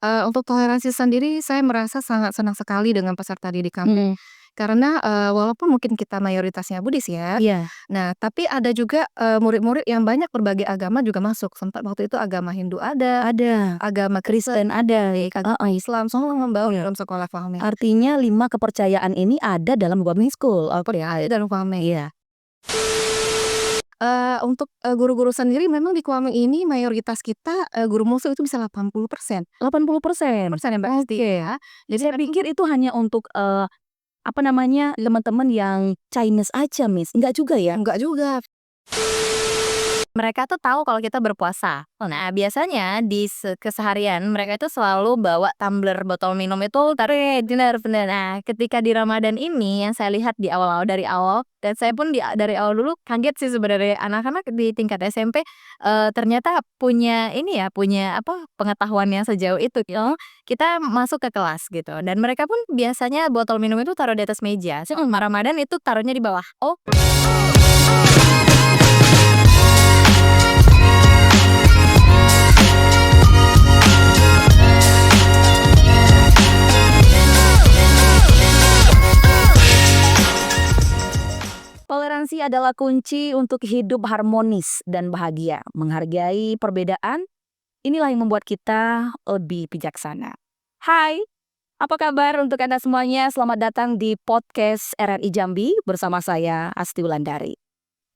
Untuk toleransi sendiri saya merasa sangat senang sekali dengan peserta didik kami. Mhm. Karena, walaupun mungkin kita mayoritasnya Buddhis ya, Iya. nah tapi ada juga, murid-murid yang banyak berbagai agama juga masuk. Sempat waktu itu agama Hindu ada, Ada, agama Kristen, Kristen ada, agama heeh. Islam, semua membaur Iya. dalam sekolah kami. Artinya 5 kepercayaan ini ada dalam boarding school, Ya, dalam kami. iya. Untuk, guru-guru sendiri memang di Kwame ini mayoritas kita, guru Muslim itu bisa 80%. 80%. Persen ya, Mbak, Hesti Oke. ya. Jadi Saya pikir itu hanya untuk, apa namanya, teman-teman yang Chinese aja, Miss, enggak juga ya? enggak juga. Mereka tuh tahu kalau kita berpuasa. Nah, biasanya di keseharian mereka itu selalu bawa tumbler botol minum itu bener bener. Nah, ketika di Ramadan ini yang saya lihat di awal-awal dari awal dan saya pun dari awal dulu kaget sih sebenarnya anak-anak di tingkat SMP ternyata punya ini ya, punya apa, pengetahuan yang sejauh itu gitu. Kita masuk ke kelas gitu dan mereka pun biasanya botol minum itu taruh di atas meja. Selama Ramadan itu taruhnya di bawah. Oh, Toleransi adalah kunci untuk hidup harmonis dan bahagia. Menghargai perbedaan, inilah yang membuat kita lebih bijaksana. Hai, apa kabar untuk Anda semuanya? Selamat datang di podcast RRI Jambi bersama saya, Asti Wulandari.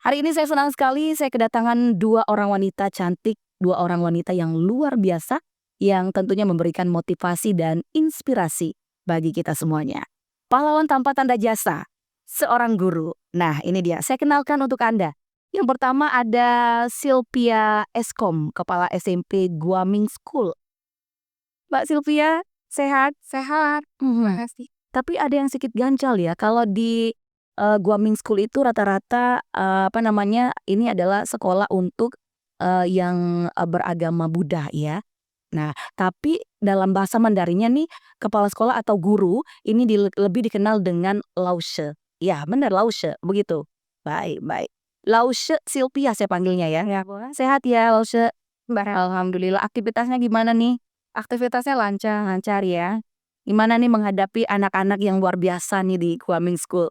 Hari ini saya senang sekali, saya kedatangan 2 orang wanita cantik, 2 orang wanita yang luar biasa, yang tentunya memberikan motivasi dan inspirasi bagi kita semuanya. Pahlawan tanpa tanda jasa, seorang guru. Nah, ini dia, saya kenalkan untuk Anda. Yang pertama ada Sylvia Eskom, Kepala SMP Guaming School. Mbak Sylvia, sehat? Sehat, Mhm. makasih. Tapi ada yang sedikit ganjal ya, kalau di Guaming School itu rata-rata, apa namanya, ini adalah sekolah untuk, yang, beragama Buddha ya. Nah, tapi dalam bahasa Mandarinnya nih, kepala sekolah atau guru ini lebih dikenal dengan Laushe. Ya, benar Laushe, begitu. Baik baik. Laushe Sylvia saya panggilnya ya. Ya, boleh. Sehat ya Laushe? Mbak, Alhamdulillah. Aktivitasnya gimana nih? aktivitasnya lancar. Lancar ya? Gimana nih menghadapi anak-anak yang luar biasa nih di Guaming School?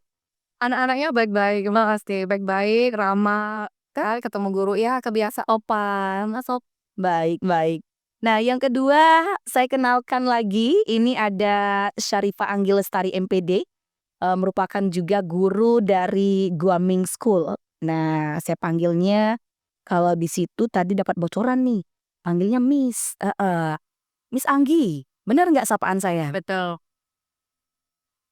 Anak-anaknya baik-baik, makasih, baik-baik, ramah, kan ketemu guru ya kebiasa Sopan, baik baik. Nah, yang kedua saya kenalkan lagi, ini ada Syarifah Anggi Lestari MPD, merupakan juga guru dari Guaming School. Nah, saya panggilnya kalau di situ tadi dapat bocoran nih, panggilnya Miss, Miss Anggi, bener nggak sapaan saya? betul.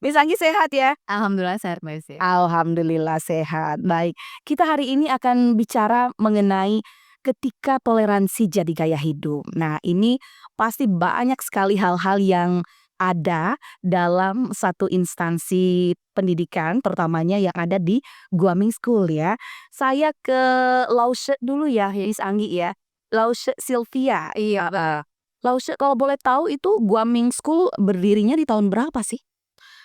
Miss Anggi sehat ya? Alhamdulillah sehat, Mbak Desi. Alhamdulillah sehat. Baik, kita hari ini akan bicara mengenai ketika toleransi jadi gaya hidup. Nah, ini pasti banyak sekali hal-hal yang ada dalam satu instansi pendidikan, terutamanya yang ada di Guaming School ya. Saya ke Laushe dulu ya, Miss Anggi ya. Laushe Sylvia. Iya. Laushe, kalau boleh tahu itu Guaming School berdirinya di tahun berapa sih?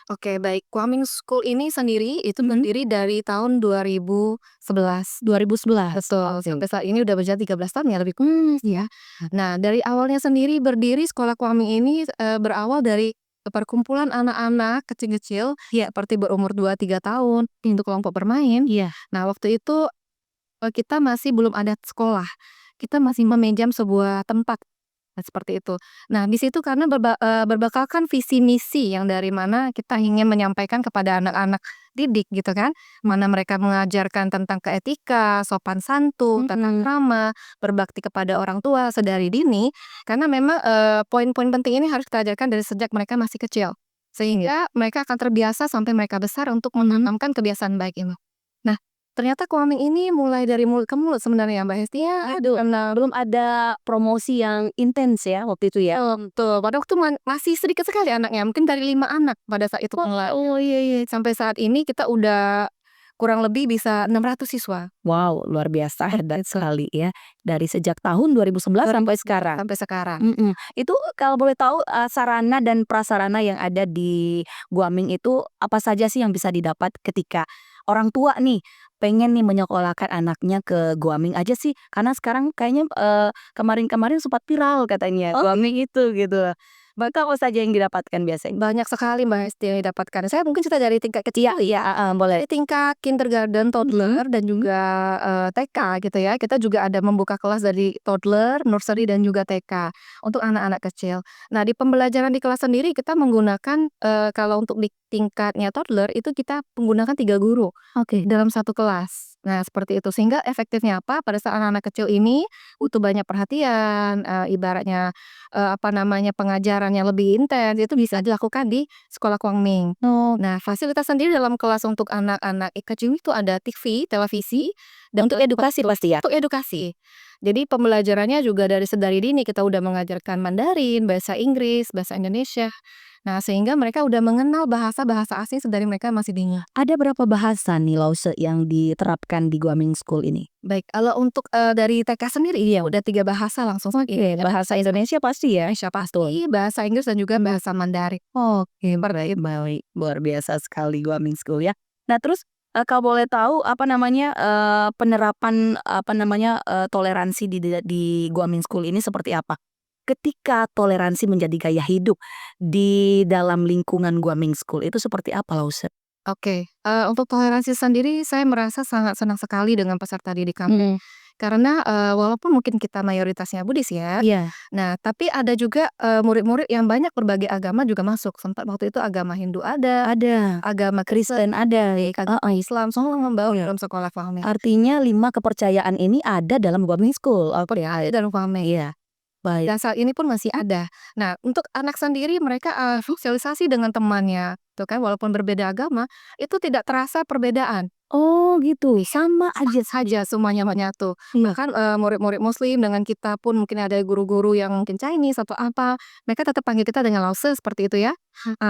Oke, baik. Kwaming School ini sendiri itu berdiri dari tahun 2011. 2011. Betul, Oke. sampai saat ini udah berjalan 13 tahun ya, lebih ya. Nah, dari awalnya sendiri berdiri sekolah Kwaming ini, berawal dari perkumpulan anak-anak kecil-kecil Iya. seperti berumur 2, 3 tahun untuk kelompok bermain. Iya. Nah, waktu itu, kita masih belum ada sekolah, kita masih meminjam sebuah tempat. Nah, seperti itu. Nah, di situ karena berbekalkan visi misi yang dari mana kita ingin menyampaikan kepada anak-anak didik gitu kan, mana mereka mengajarkan tentang keetika, sopan santun, tata krama, berbakti kepada orang tua sedari dini, karena memang, poin-poin penting ini harus kita ajarkan dari sejak mereka masih kecil, sehingga mereka akan terbiasa sampai mereka besar untuk menanamkan kebiasaan baik itu. Nah, ternyata Kwaming ini mulai dari mulut ke mulut sebenarnya Mbak Hesti ya. Aduh, belum ada promosi yang intens ya waktu itu ya? Betul, pada waktu masih sedikit sekali anaknya, mungkin dari 5 anak pada saat itu mulai. Oh, iya iya. Sampai saat ini kita udah kurang lebih bisa 600 siswa. Wow, luar biasa, hebat sekali ya. Dari sejak tahun 2011 sampai sekarang. Sampai sekarang. Itu kalau boleh tahu, sarana dan prasarana yang ada di Guaming itu apa saja sih yang bisa didapat ketika orang tua nih pengen nih menyekolahkan anaknya ke Guaming aja sih, karena sekarang kayaknya kemarin-kemarin sempat viral katanya Guaming itu gitu. Maka apa saja yang didapatkan biasanya? Banyak sekali Mbak Hesti yang didapatkan. Saya mungkin cerita dari tingkat Iya, kecil ya. boleh. Di tingkat kindergarten, toddler, dan juga TK gitu ya. Kita juga ada membuka kelas dari toddler, nursery, dan juga TK untuk anak-anak kecil. Nah, di pembelajaran di kelas sendiri kita menggunakan kalau untuk di tingkatnya toddler itu kita menggunakan 3 guru Oke. dalam satu kelas. Nah, seperti itu. Sehingga efektifnya apa? Pada saat anak-anak kecil ini butuh banyak perhatian, ibaratnya apa namanya, pengajarannya lebih intens, itu bisa dilakukan di sekolah Kwangming. Oh, Nah, fasilitas sendiri dalam kelas untuk anak-anak IKJ itu ada TV, televisi, dan untuk edukasi pasti ya? untuk edukasi. Jadi pembelajarannya juga sedari dini kita udah mengajarkan Mandarin, bahasa Inggris, bahasa Indonesia. Nah, sehingga mereka udah mengenal bahasa-bahasa asing sedari mereka masih dini. Ada berapa bahasa nih Lause yang diterapkan di Guaming School ini? Baik, kalau untuk dari TK sendiri ya udah 3 bahasa langsung saja. Bahasa Indonesia pasti ya? Indonesia pasti, bahasa Inggris dan juga bahasa Mandarin. Oke, baik, baik. Luar biasa sekali Guaming School ya. Nah, terus kalau boleh tahu apa namanya penerapan apa namanya toleransi di Guaming School ini seperti apa? Ketika toleransi menjadi gaya hidup di dalam lingkungan Guaming School itu seperti apa Lause? Oke, untuk toleransi sendiri saya merasa sangat senang sekali dengan peserta didik kami. Karena, walaupun mungkin kita mayoritasnya Buddhis ya, Iya. nah tapi ada juga, murid-murid yang banyak berbagai agama juga masuk. Sempat waktu itu agama Hindu ada, Ada. agama Kristen Kristen, ada. agama Islam, semua membaur Iya. dalam sekolah Fahmi. Artinya 5 kepercayaan ini ada dalam Guaming School. Walaupun ya ada dalam Fahmi. Iya, baik. Dan saat ini pun masih ada. Nah, untuk anak sendiri mereka, sosialisasi dengan temannya, tuh kan, walaupun berbeda agama, itu tidak terasa perbedaan. Oh gitu, sama aja. Saja semuanya menyatu. Iya. Bahkan, murid-murid muslim dengan kita pun mungkin ada guru-guru yang mungkin Chinese atau apa, mereka tetap panggil kita dengan Lause seperti itu ya.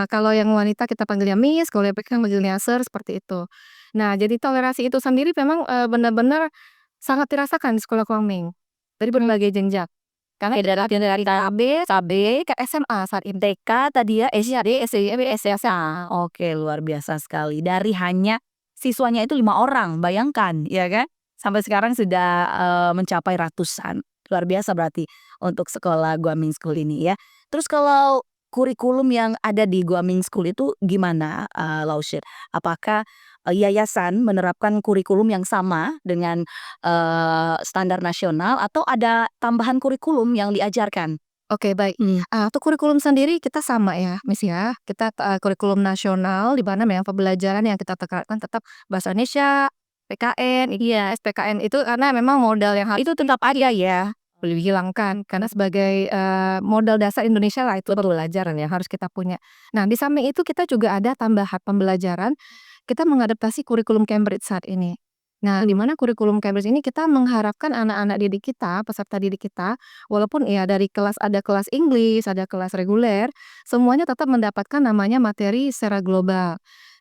Kalau yang wanita kita panggilnya Miss, kalau yang pria manggilnya Sir, seperti itu. Nah, jadi toleransi itu sendiri memang, benar-benar sangat dirasakan di sekolah Kwangming, dari berbagai jenjang. Karena dari KB ke SMA saat ini. TK tadi ya, SD, SMP, SMA. Oke, luar biasa sekali. Dari hanya siswanya itu 5 orang, bayangkan ya kan? Sampai sekarang sudah mencapai ratusan. Luar biasa berarti untuk sekolah Guaming School ini ya. Terus kalau kurikulum yang ada di Guaming School itu gimana Laushir? Apakah yayasan menerapkan kurikulum yang sama dengan standar nasional atau ada tambahan kurikulum yang diajarkan? Oke, baik. Untuk kurikulum sendiri kita sama ya, Miss, ya. Kita, kurikulum nasional di mana memang pembelajaran yang kita tekankan tetap bahasa Indonesia, PKN, iya, SPKN itu karena memang modal yang itu tetap ada ya, boleh dihilangkan karena sebagai, modal dasar Indonesia lah itu pembelajaran yang harus kita punya. Nah, di samping itu kita juga ada tambahan pembelajaran, kita mengadaptasi kurikulum Cambridge saat ini. Nah, di mana kurikulum Cambridge ini kita mengharapkan anak-anak didik kita, peserta didik kita, walaupun ya dari kelas ada kelas Inggris, ada kelas reguler, semuanya tetap mendapatkan namanya materi secara global.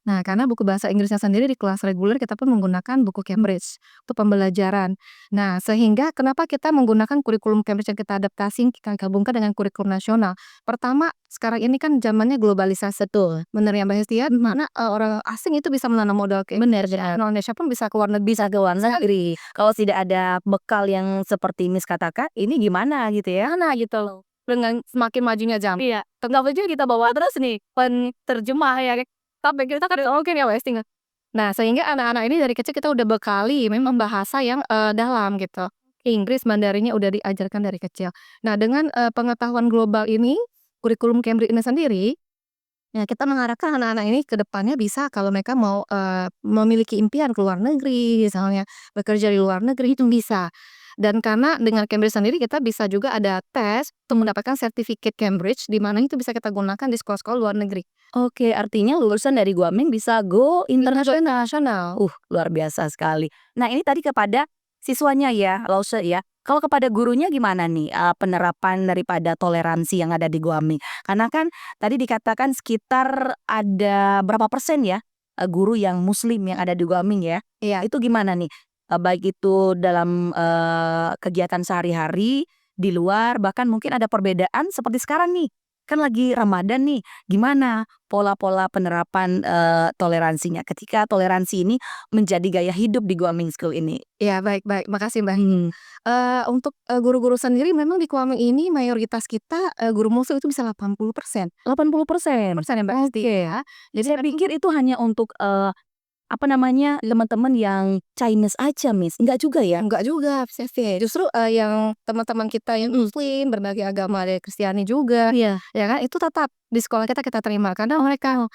Nah, karena buku bahasa Inggrisnya sendiri di kelas reguler kita pun menggunakan buku Cambridge untuk pembelajaran. Nah, sehingga kenapa kita menggunakan kurikulum Cambridge yang kita adaptasi, kita gabungkan dengan kurikulum nasional. Pertama, sekarang ini kan zamannya globalisasi. Betul. Bener ya Mbak Hesti ya, di mana, orang asing itu bisa menanam modal ke Benar, orang Indonesia pun bisa ke luar negeri. bisa ke luar negeri. Kalau tidak ada bekal yang seperti Miss katakan, ini gimana gitu ya? Mana gitu loh, dengan semakin majunya zaman. Iya, tetap aja kita bawa terus nih penterjemah ya, tapi kita kan mungkin ya Westing. Nah, sehingga anak-anak ini dari kecil kita udah bekali memang bahasa yang, dalam gitu. Inggris, Mandarinnya udah diajarkan dari kecil. Nah, dengan, pengetahuan global ini, kurikulum Cambridge ini sendiri, ya kita mengharapkan anak-anak ini ke depannya bisa kalau mereka mau, memiliki impian ke luar negeri misalnya, bekerja di luar negeri itu bisa. Dan karena dengan Cambridge sendiri kita bisa juga ada tes untuk mendapatkan sertifikat Cambridge di mana itu bisa kita gunakan di sekolah-sekolah luar negeri. Oke, artinya lulusan dari Guaming bisa go internasional. Internasional. Luar biasa sekali. Nah, ini tadi kepada siswanya ya, Lause ya. Kalau kepada gurunya gimana nih penerapan daripada toleransi yang ada di Guaming? Karena kan tadi dikatakan sekitar ada berapa persen ya guru yang muslim yang ada di Guaming ya? Iya. Itu gimana nih? Baik itu dalam kegiatan sehari-hari, di luar, bahkan mungkin ada perbedaan seperti sekarang nih. kan lagi Ramadan nih, gimana pola-pola penerapan toleransinya ketika toleransi ini menjadi gaya hidup di Guaming School ini? Ya, baik baik, makasih Mbak. Hmm. Untuk, guru-guru sendiri memang di Kwame ini mayoritas kita, guru muslim itu bisa 80%. 80%. Persen ya Mbak, Oke. ya. Jadi Saya pikir itu hanya untuk apa namanya, teman-teman yang Chinese aja, Miss. Enggak juga ya? enggak juga, Seve. Justru, yang teman-teman kita yang muslim, berbagai agama, ada Kristiani juga, Iya. ya kan, itu tetap di sekolah kita terima karena mereka,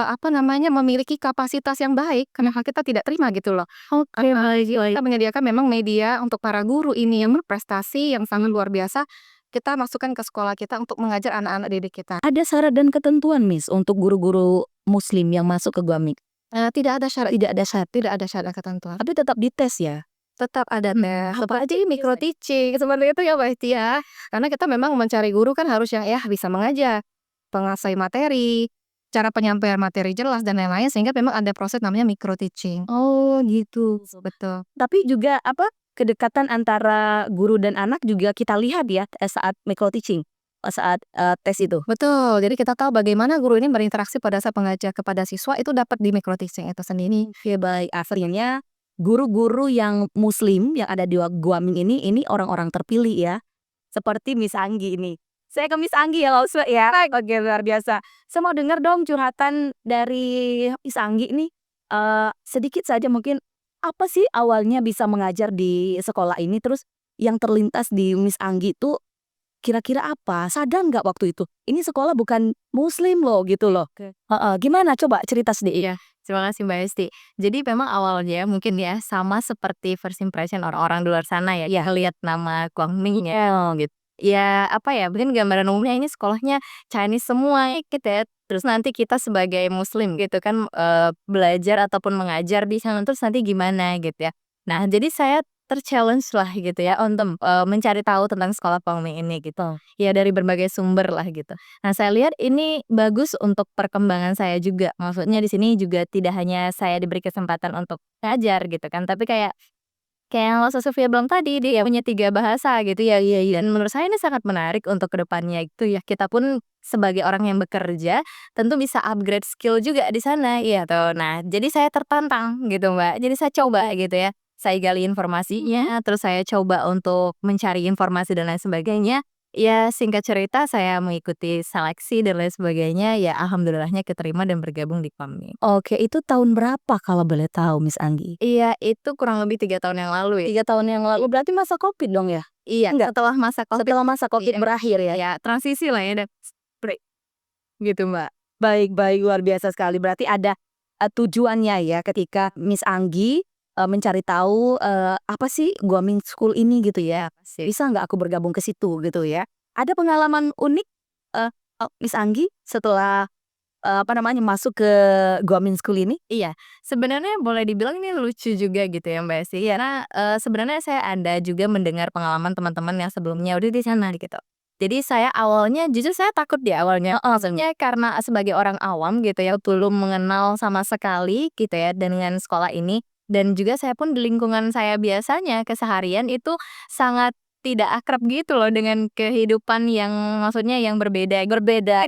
apa namanya, memiliki kapasitas yang baik, kenapa kita tidak terima gitu loh. Oke, baik baik. Kita menyediakan memang media untuk para guru ini yang berprestasi, yang sangat luar biasa, kita masukkan ke sekolah kita untuk mengajar anak-anak didik kita. Ada syarat dan ketentuan, Miss, untuk guru-guru muslim yang masuk ke Guaming? Tidak ada syarat Tidak ada syarat, tidak ada syarat ketentuan. tapi tetap dites ya? Tetap ada tes, apa aja seperti micro teaching, seperti itu ya Mbak Esti ya. Karena kita memang mencari guru kan harus yang ya bisa mengajar, penguasai materi, cara penyampaian materi jelas dan lain-lain sehingga memang ada proses namanya micro teaching. Oh, gitu. Betul. Tapi juga apa, kedekatan antara guru dan anak juga kita lihat ya saat micro teaching, saat tes itu? Betul, jadi kita tahu bagaimana guru ini berinteraksi pada saat mengajar kepada siswa itu dapat di micro teaching itu sendiri. Oke, baik. Akhirnya guru-guru yang muslim yang ada di Guaming ini orang-orang terpilih ya. Seperti Miss Anggi ini. Saya ke Miss Anggi ya langsung ya. Oke, luar biasa. Saya mau dengar dong curhatan dari Miss Anggi nih. Sedikit saja mungkin apa sih awalnya bisa mengajar di sekolah ini, terus yang terlintas di Miss Anggi itu kira-kira apa? Sadar nggak waktu itu? Ini sekolah bukan muslim loh gitu loh. Oke. Gimana coba cerita sedikit? Iya, terima kasih Mbak Esti. Jadi memang awalnya mungkin ya sama seperti first impression orang-orang di luar sana ya, Iya. lihat nama Guangming ya gitu. Ya apa ya, mungkin gambaran umumnya ini sekolahnya Chinese semua gitu ya. Terus nanti kita sebagai muslim gitu kan belajar ataupun mengajar di sana terus nanti gimana gitu ya. Nah, jadi saya ter-challenge lah gitu ya untuk mencari tahu tentang sekolah Guangming ini gitu. Ya dari berbagai sumber lah gitu. Nah, saya lihat ini bagus untuk perkembangan saya juga. Maksudnya di sini juga tidak hanya saya diberi kesempatan untuk ngajar gitu kan, tapi kayak yang Sofia bilang tadi, dia punya 3 bahasa gitu ya. Dan menurut saya ini sangat menarik untuk kedepannya gitu ya. Kita pun sebagai orang yang bekerja tentu bisa upgrade skill juga di sana ya tuh. Nah, jadi saya tertantang gitu, Mbak. Jadi saya coba gitu ya. Saya gali informasinya, terus saya coba untuk mencari informasi dan lain sebagainya. Ya singkat cerita saya mengikuti seleksi dan lain sebagainya, ya alhamdulillahnya keterima dan bergabung di Guaming. Oke, itu tahun berapa kalau boleh tahu Miss Anggi? Iya, itu kurang lebih 3 tahun yang lalu ya. 3 tahun yang lalu, berarti masa Covid dong ya? Iya, Enggak? setelah masa Covid. Setelah masa Covid Iya. berakhir ya? Ya transisi lah ya dan break gitu, Mbak. Baik baik, luar biasa sekali. Berarti ada tujuannya ya ketika Miss Anggi mencari tahu apa sih Guaming School ini gitu ya. Bisa nggak aku bergabung ke situ gitu ya. Ada pengalaman unik Miss Anggi setelah apa namanya masuk ke Guaming School ini? Iya, sebenarnya boleh dibilang ini lucu juga gitu ya, Mbak Esti, karena sebenarnya saya ada juga mendengar pengalaman teman-teman yang sebelumnya udah di sana gitu. Jadi saya awalnya jujur saya takut di awalnya, maksudnya karena sebagai orang awam gitu ya, belum mengenal sama sekali gitu ya dengan sekolah ini, dan juga saya pun di lingkungan saya biasanya keseharian itu sangat tidak akrab gitu loh dengan kehidupan yang maksudnya yang berbeda.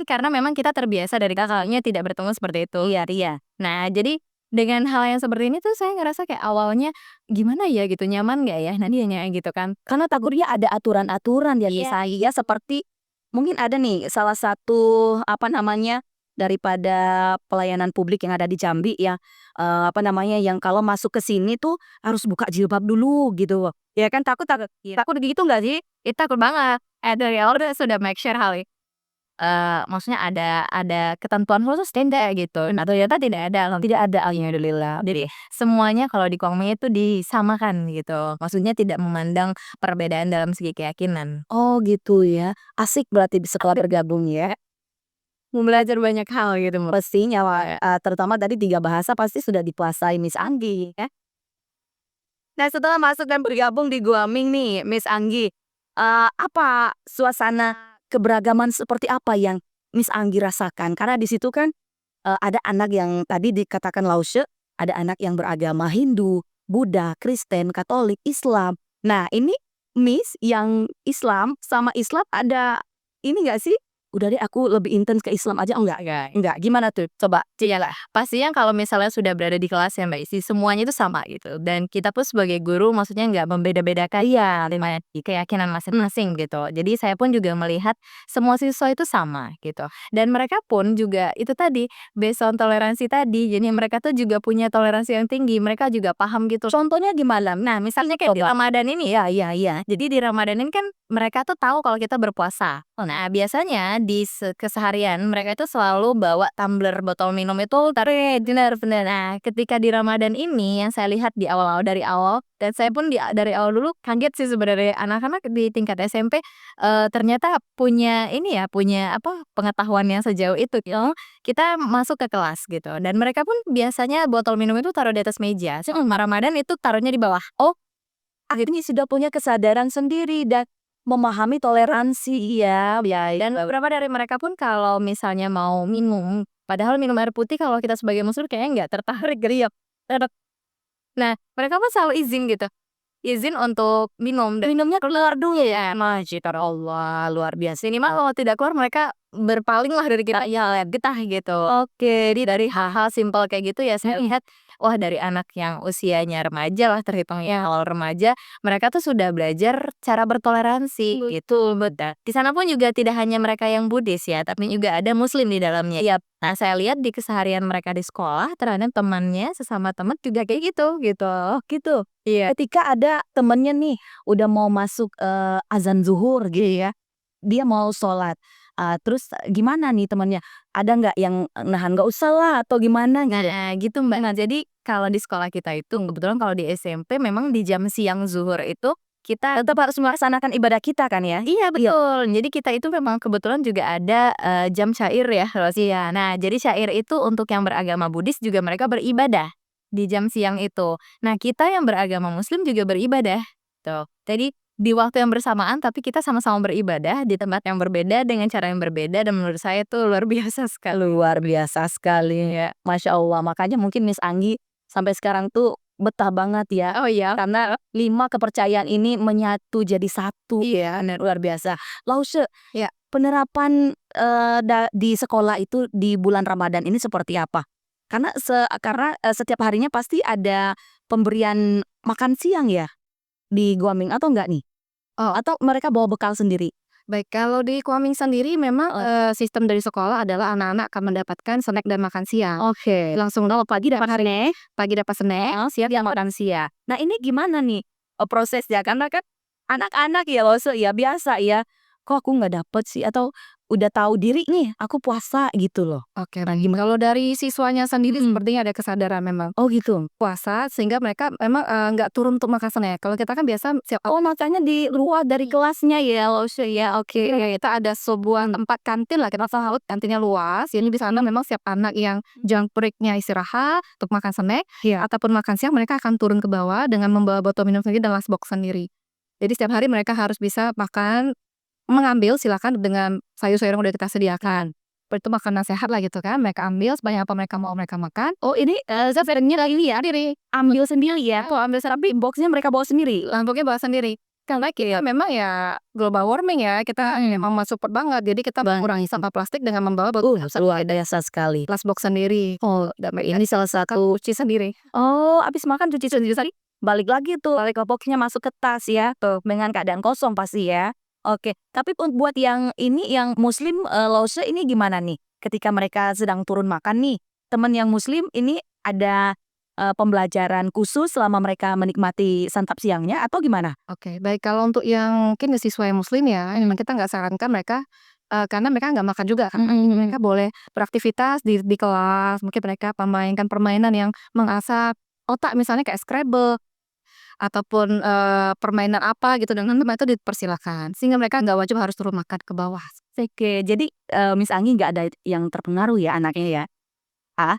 Karena memang kita terbiasa dari kakaknya tidak bertemu seperti itu. Iya iya. Nah, jadi dengan hal yang seperti ini tuh saya ngerasa kayak awalnya, "Gimana ya gitu, nyaman nggak ya nantinya?" Gitu kan. Karena takutnya ada aturan-aturan ya Miss Iya. Anggi ya, seperti mungkin ada nih salah satu apa namanya, daripada pelayanan publik yang ada di Jambi ya, apa namanya, yang kalau masuk ke sini tuh harus buka jilbab dulu gitu. Ya kan takut takut Iya. takut gitu nggak sih? Takut banget. Dari awal sudah make sure hal maksudnya ada ketentuan khusus tidak gitu. Nah, ternyata tidak ada. Tidak ada, alhamdulillah. Jadi semuanya kalau di Guangming itu disamakan gitu. Maksudnya tidak memandang perbedaan dalam segi keyakinan. Oh gitu ya, asik berarti setelah bergabung ya. Mau belajar banyak hal gitu, Mbak. Pastinya terutama tadi 3 bahasa pasti sudah dikuasai Miss Anggi ya. Nah, setelah masuk dan bergabung di Guaming nih Miss Anggi, apa suasana keberagaman seperti apa yang Miss Anggi rasakan? Karena di situ kan ada anak yang tadi dikatakan Laushe, ada anak yang beragama Hindu, Buddha, Kristen, Katolik, Islam. Nah, ini Miss yang Islam sama Islam ada ini nggak sih udah deh aku lebih intens ke Islam aja, enggak? Enggak, gimana tuh? Coba Iyalah, pastinya kalau misalnya sudah berada di kelas ya Mbak Isi, semuanya itu sama gitu. Dan kita pun sebagai guru maksudnya nggak membeda-bedakan iya, keyakinan masing-masing gitu. Jadi saya pun juga melihat semua siswa itu sama gitu. Dan mereka pun juga itu tadi, based on toleransi tadi, jadi mereka tuh juga punya toleransi yang tinggi, mereka juga paham gitu. contohnya gimana? Nah, misalnya kayak di Coba. Ramadan ini Iya iya iya. jadi di Ramadan ini kan mereka tuh tahu kalau kita berpuasa. Nah, biasanya di keseharian mereka itu selalu bawa tumbler botol minum itu bener bener. Nah, ketika di Ramadan ini yang saya lihat di awal-awal dari awal dan saya pun dari awal dulu kaget sih sebenarnya anak-anak di tingkat SMP ternyata punya ini ya, punya apa, pengetahuan yang sejauh itu gitu. Kita masuk ke kelas gitu dan mereka pun biasanya botol minum itu taruh di atas meja. Ramadan itu taruhnya di bawah. Oh, akhirnya sudah punya kesadaran sendiri dan memahami toleransi, iya, ya. Dan beberapa dari mereka pun kalau misalnya mau minum, padahal minum air putih kalau kita sebagai muslim kayaknya nggak tertarik gitu ya. Nah, mereka pun selalu izin gitu, izin untuk minum dan minumnya keluar dulu ya. Allah, luar biasa. Minimal kalau tidak keluar mereka berpalinglah dari kita, ya lihat getah gitu. Oke, jadi dari hal-hal simpel kayak gitu ya saya lihat, wah dari anak yang usianya remaja lah terhitungnya awal remaja, mereka tuh sudah belajar cara bertoleransi gitu. Betul. Di sana pun juga tidak hanya mereka yang Buddhis ya, tapi juga ada muslim di dalamnya. Iya. Nah, saya lihat di keseharian mereka di sekolah terhadap temannya, sesama teman juga kayak gitu, gitu. Oh gitu. Iya. Ketika ada temennya nih, udah mau masuk, azan zuhur gitu ya, dia mau sholat, terus gimana nih temennya? Ada nggak yang nahan, "Nggak usah lah," atau gimana Nggak gitu? ada gitu, Mbak. Nah, jadi kalau di sekolah kita itu kebetulan kalau di SMP memang di jam siang zuhur itu kita Tetap harus melaksanakan ibadah kita kan ya? iya betul. Jadi kita itu memang kebetulan juga ada, jam syair ya kalau iya. Nah, jadi syair itu untuk yang beragama Buddhis juga mereka beribadah di jam siang itu. Nah, kita yang beragama Muslim juga beribadah, tuh. Jadi di waktu yang bersamaan tapi kita sama-sama beribadah di tempat yang berbeda dengan cara yang berbeda dan menurut saya itu luar biasa sekali. Luar biasa sekali, Ya. Masya Allah. Makanya mungkin Miss Anggi sampai sekarang tuh betah banget ya, Oh iya? karena 5 kepercayaan ini menyatu jadi satu. Iya, bener. Luar biasa. Lause, Ya. penerapan, di sekolah itu di bulan Ramadan ini seperti apa? Karena setiap harinya pasti ada pemberian makan siang ya di Guaming atau enggak nih? Oh, Atau mereka bawa bekal sendiri? baik kalau di Kwaming sendiri memang, sistem dari sekolah adalah anak-anak akan mendapatkan snack dan makan siang. Oke. Langsung kalau pagi dapat snack, siang Siang makan siang. Nah ini gimana nih, prosesnya? Karena kan anak-anak ya Lose ya biasa ya, "Kok aku nggak dapet sih?" Atau udah tahu diri nih, "Aku puasa," gitu loh. oke, nah kalau dari siswanya sendiri Mhm. sepertinya ada kesadaran memang Oh gitu? puasa sehingga mereka memang, nggak turun untuk makan snack. Kalau kita kan biasa Oh makanya di luar dari kelasnya ya Lose ya, oke. kita ada sebuah tempat kantin lah kita sebut kantinnya luas, jadi di sana memang setiap anak yang jam break-nya istirahat untuk makan snack Iya. ataupun makan siang mereka akan turun ke bawah dengan membawa botol minum sendiri dan lunchbox sendiri. Jadi setiap hari mereka harus bisa makan, mengambil silakan dengan sayur-sayur yang udah kita sediakan. Itu makanan sehat lah gitu kan, mereka ambil sebanyak apa mereka mau mereka makan. Oh ini, sebenarnya lagi ya, Sendiri, ambil sendiri ya? tuh ambil Tapi box-nya mereka bawa sendiri? lunchbox-nya bawa sendiri. Karena kita memang ya global warming ya, kita memang support banget. Jadi kita mengurangi sampah plastik dengan membawa Luar biasa sekali. lunchbox sendiri. Oh, Dan ini salah satu cuci sendiri. oh, habis makan cuci sendiri, balik lagi tuh, balik ke box-nya masuk ke tas ya, tuh, dengan keadaan kosong pasti ya. Oke, tapi buat yang ini, yang muslim, Lause ini gimana nih? Ketika mereka sedang turun makan nih, temen yang muslim ini ada, pembelajaran khusus selama mereka menikmati santap siangnya atau gimana? Oke, baik kalau untuk yang mungkin siswa yang muslim ya, memang kita nggak sarankan mereka, karena mereka nggak makan juga kan. Mereka boleh beraktivitas di kelas, mungkin mereka memainkan permainan yang mengasah otak misalnya kayak Scrabble ataupun, permainan apa gitu dengan teman itu dipersilakan. Sehingga mereka nggak wajib harus turun makan ke bawah. Oke, jadi, Miss Anggi nggak ada yang terpengaruh ya anaknya ya? Ah,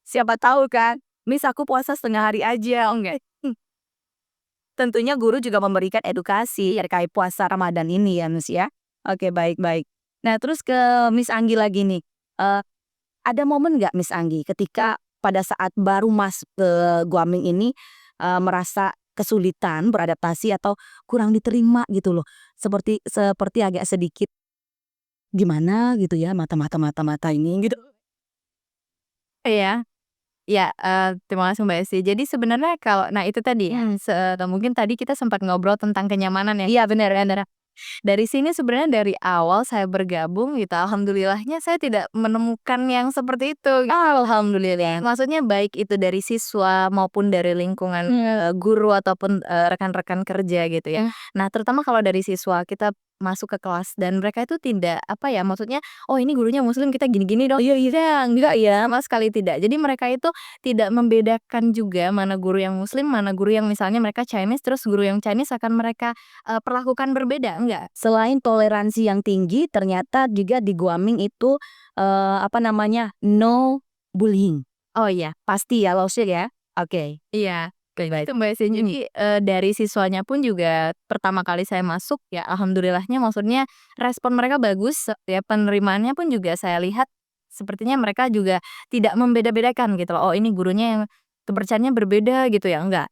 siapa tahu kan, "Miss aku puasa setengah hari aja." Oh enggak? Tentunya guru juga memberikan edukasi terkait puasa Ramadan ini ya, Miss, ya. Oke, baik baik. Nah, terus ke Miss Anggi lagi nih, eee, ada momen nggak Miss Anggi ketika pada saat baru masuk ke Guaming ini, merasa kesulitan beradaptasi atau kurang diterima gitu loh, seperti seperti agak sedikit gimana gitu ya mata ini gitu. Iya. Ya, terima kasih Mbak Esti. Jadi sebenarnya kalau nah itu tadi ya, mungkin tadi kita sempat ngobrol tentang kenyamanan ya. Iya benar benar. Dari sini sebenarnya dari awal saya bergabung gitu, alhamdulillahnya saya tidak menemukan yang seperti itu. Alhamdulillah. Maksudnya baik itu dari siswa maupun dari lingkungan, guru ataupun, rekan-rekan kerja gitu ya. Nah terutama kalau dari siswa, kita masuk ke kelas dan mereka itu tidak, apa ya, maksudnya, "Oh ini gurunya muslim kita gini-gini dong." Iya iya, enggak ya, sama sekali tidak. Jadi mereka itu tidak membedakan juga mana guru yang muslim, mana guru yang misalnya mereka Chinese, terus guru yang Chinese akan mereka perlakukan berbeda, enggak. Selain toleransi yang tinggi, ternyata juga di Guaming itu, apa namanya, no bullying. Oh iya, Pasti ya, Lause ya? Oke. iya, Baik. itu Mbak sih. Jadi, dari siswanya pun juga pertama kali saya masuk ya alhamdulillahnya maksudnya respon mereka bagus, ya penerimaannya pun juga saya lihat sepertinya mereka juga tidak membeda-bedakan gitu loh, "Oh ini gurunya yang kepercayaannya berbeda," gitu ya, enggak,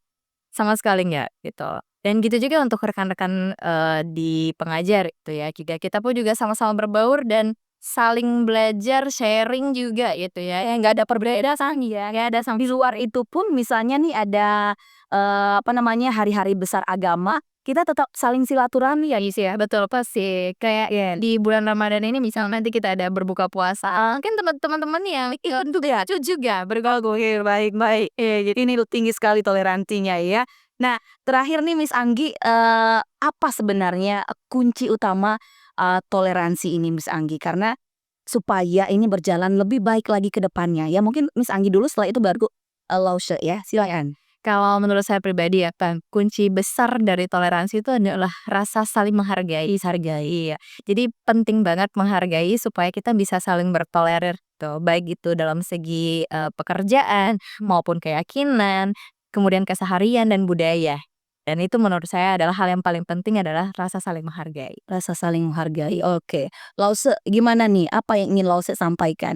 sama sekali enggak, gitu. Dan gitu juga untuk rekan-rekan, di pengajar gitu ya, juga kita pun juga sama-sama berbaur dan saling belajar, sharing juga gitu ya. Nggak ada perbedaan ya, nggak ada di luar itu pun misalnya nih ada, apa namanya, hari-hari besar agama, kita tetap saling silaturahmi ya, Iya, betul pasti. Kayak Yen? di bulan Ramadan ini misalnya nanti kita ada berbuka puasa, mungkin teman-teman yang ikut juga bergabung. Oke, baik baik. Jadi ini tinggi sekali toleransinya ya. Nah, terakhir nih Miss Anggi, apa sebenarnya kunci utama, toleransi ini Miss Anggi? Karena supaya ini berjalan lebih baik lagi ke depannya. Ya mungkin Miss Anggi dulu setelah itu baru, Lause ya, silakan. Kalau menurut saya pribadi ya kan, kunci besar dari toleransi itu adalah rasa saling menghargai, ya. Jadi penting banget menghargai supaya kita bisa saling bertolerir tuh, baik itu dalam segi, pekerjaan maupun keyakinan, kemudian keseharian dan budaya. Dan itu menurut saya adalah hal yang paling penting adalah rasa saling menghargai. Rasa saling menghargai, oke. Lause gimana nih, apa yang ingin Lause sampaikan?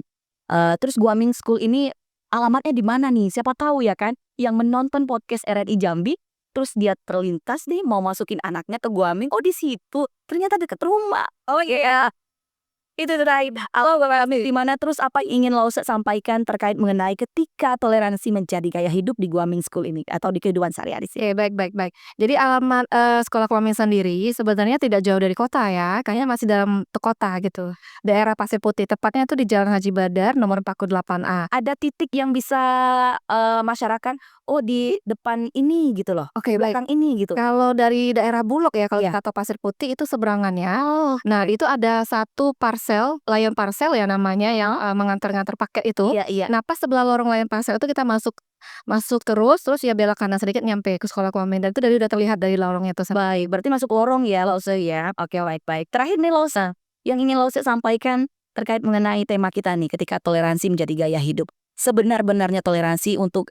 Terus Guaming School ini alamatnya di mana nih? Siapa tahu ya kan, yang menonton podcast RRI Jambi, terus dia terlintas nih mau masukin anaknya ke Guaming, oh di situ, ternyata deket rumah. Oh iya, itu terakhir. Di mana terus apa yang ingin Lause sampaikan terkait mengenai ketika toleransi menjadi gaya hidup di Guaming School ini atau di kehidupan sehari-hari sih? Oke, baik baik baik. Jadi alamat, sekolah Kwame sendiri sebenarnya tidak jauh dari kota ya, kayaknya masih dalam kota gitu, daerah Pasir Putih, tepatnya itu di Jalan Haji Badar nomor 48A. Ada titik yang bisa, masyarakat, oh di depan ini gitu loh, Oke, baik. belakang ini gitu? Kalau dari daerah Bulog ya, kalau Iya. kita tahu Pasir Putih itu seberangannya. Oh, Nah, itu ada satu parsel, Lion Parcel ya namanya yang, mengantar-ngantar paket itu. iya iya. Nah, pas sebelah lorong Lion Parcel itu kita masuk masuk terus ya belok kanan sedikit nyampe ke sekolah Kwame dan itu dari udah terlihat dari lorongnya itu. Baik, berarti masuk lorong ya Lause ya? Oke, baik baik. Terakhir nih Lause, yang ingin Lause sampaikan terkait mengenai tema kita nih ketika toleransi menjadi gaya hidup. Sebenar-benarnya toleransi untuk,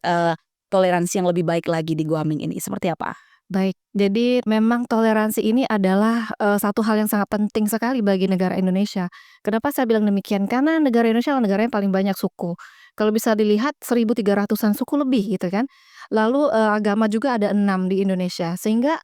toleransi yang lebih baik lagi di Guaming ini, seperti apa? Baik, jadi memang toleransi ini adalah, satu hal yang sangat penting sekali bagi negara Indonesia. Kenapa saya bilang demikian? Karena negara Indonesia adalah negara yang paling banyak suku. Kalau bisa dilihat 1.300-an suku lebih gitu kan. Lalu, agama juga ada 6 di Indonesia. Sehingga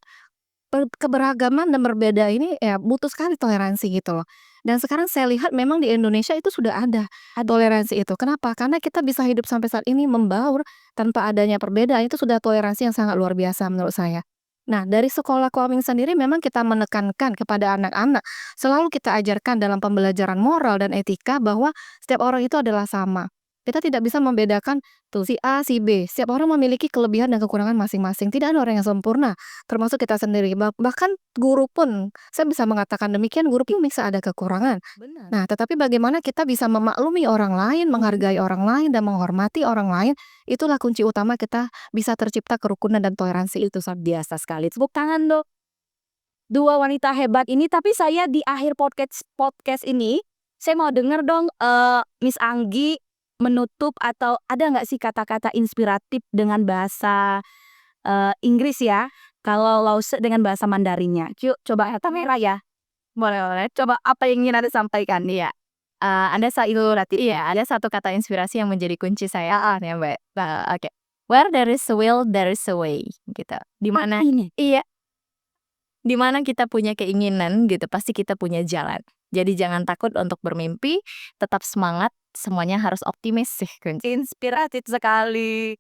keberagaman dan berbeda ini ya butuh sekali toleransi gitu loh. Dan sekarang saya lihat memang di Indonesia itu sudah ada toleransi itu. Kenapa? Karena kita bisa hidup sampai saat ini membaur tanpa adanya perbedaan, itu sudah toleransi yang sangat luar biasa menurut saya. Nah, dari sekolah Kwaming sendiri memang kita menekankan kepada anak-anak, selalu kita ajarkan dalam pembelajaran moral dan etika bahwa setiap orang itu adalah sama. Kita tidak bisa membedakan tuh si A, si B. Setiap orang memiliki kelebihan dan kekurangan masing-masing. Tidak ada orang yang sempurna, termasuk kita sendiri. Bahkan guru pun, saya bisa mengatakan demikian, guru pun bisa ada kekurangan. Benar. Nah, tetapi bagaimana kita bisa memaklumi orang lain, menghargai orang lain, dan menghormati orang lain, itulah kunci utama kita bisa tercipta kerukunan dan toleransi. Itu sangat biasa sekali. Tepuk tangan dong. Dua wanita hebat ini, tapi saya di akhir podcast podcast ini, saya mau denger dong, Miss Anggi menutup atau ada nggak sih kata-kata inspiratif dengan bahasa, Inggris ya, kalau Lause dengan bahasa Mandarinnya. Yuk coba kamera ya. Boleh boleh. Coba apa yang ingin Anda sampaikan? Iya. Ada satu kata inspirasi yang menjadi kunci saya, ya Mbak. Oke. Where there is a will, there is a way, gitu. Di mana Ini. iya, di mana kita punya keinginan gitu, pasti kita punya jalan. Jadi jangan takut untuk bermimpi, tetap semangat, semuanya harus optimis sih kunci. Inspiratif sekali.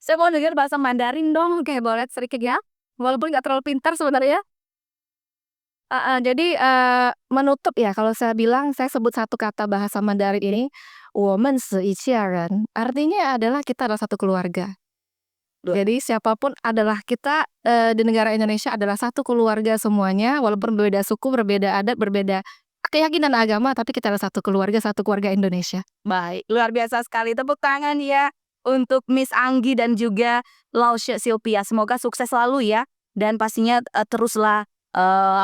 Saya mau dengar bahasa Mandarin dong. Oke, boleh sedikit ya. Walaupun nggak terlalu pintar sebenarnya. Jadi, menutup ya kalau saya bilang, saya sebut satu kata bahasa Mandarin ini, 我们是一家人, artinya adalah kita adalah satu keluarga. Duh. Jadi siapapun adalah kita, di negara Indonesia adalah satu keluarga semuanya, walaupun berbeda suku, berbeda adat, berbeda keyakinan agama, tapi kita adalah satu keluarga Indonesia. Baik, luar biasa sekali. Tepuk tangan ya untuk Miss Anggi dan juga Lausya Silpia. Semoga sukses selalu ya. Dan pastinya teruslah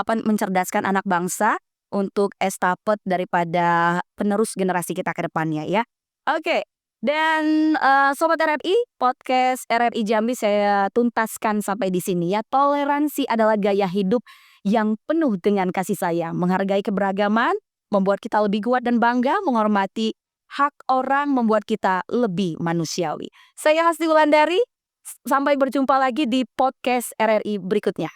mencerdaskan anak bangsa untuk estafet daripada penerus generasi kita ke depannya ya. Oke. Dan Sobat RRI, podcast RRI Jambi saya tuntaskan sampai di sini ya. Toleransi adalah gaya hidup yang penuh dengan kasih sayang, menghargai keberagaman, membuat kita lebih kuat dan bangga, menghormati hak orang, membuat kita lebih manusiawi. Saya Hasti Wulandari, sampai berjumpa lagi di podcast RRI berikutnya.